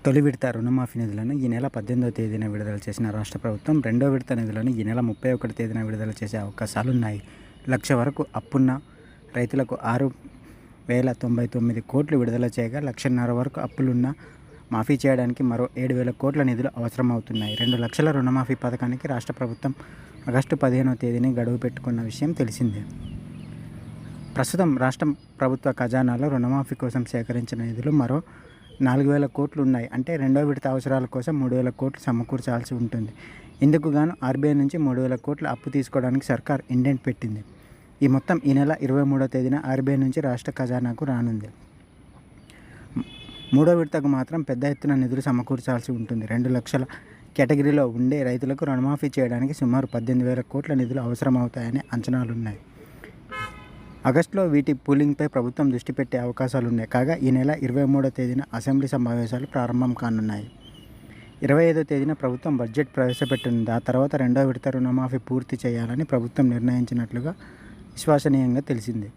తొలి విడత రుణమాఫీ నిధులను ఈ నెల 18వ తేదీన విడుదల చేసిన రాష్ట్ర ప్రభుత్వం రెండో విడత నిధులను ఈ నెల 31వ తేదీన విడుదల చేసే అవకాశాలున్నాయి. 1,00,000 వరకు అప్పున్న రైతులకు 6,099 కోట్లు విడుదల చేయగా 1,50,000 వరకు అప్పులున్న మాఫీ చేయడానికి మరో 7,000 కోట్ల నిధులు అవసరమవుతున్నాయి. 2 లక్షల రుణమాఫీ పథకానికి రాష్ట్ర ప్రభుత్వం ఆగస్టు 15వ తేదీని గడువు పెట్టుకున్న విషయం తెలిసిందే. ప్రస్తుతం రాష్ట్ర ప్రభుత్వ ఖజానాలో రుణమాఫీ కోసం సేకరించిన నిధులు మరో 4,000 కోట్లు ఉన్నాయి. అంటే రెండో విడత అవసరాల కోసం 3,000 కోట్లు సమకూర్చాల్సి ఉంటుంది. ఇందుకు గాను ఆర్బీఐ నుంచి 3,000 కోట్ల అప్పు తీసుకోవడానికి సర్కార్ ఇండెంట్ పెట్టింది. ఈ మొత్తం ఈ నెల 23వ తేదీన ఆర్బీఐ నుంచి రాష్ట్ర ఖజానాకు రానుంది. మూడో విడతకు మాత్రం పెద్ద ఎత్తున నిధులు సమకూర్చాల్సి ఉంటుంది. 2 లక్షల కేటగిరీలో ఉండే రైతులకు రుణమాఫీ చేయడానికి సుమారు 18,000 కోట్ల నిధులు అవసరమవుతాయనే అంచనాలున్నాయి. ఆగస్టులో వీటి పూలింగ్పై ప్రభుత్వం దృష్టి పెట్టే అవకాశాలున్నాయి. కాగా ఈ నెల 23వ తేదీన అసెంబ్లీ సమావేశాలు ప్రారంభం కానున్నాయి. 25వ తేదీన ప్రభుత్వం బడ్జెట్ ప్రవేశపెట్టనుంది. ఆ తర్వాత రెండో విడత రుణమాఫీ పూర్తి చేయాలని ప్రభుత్వం నిర్ణయించినట్లుగా విశ్వసనీయంగా తెలిసింది.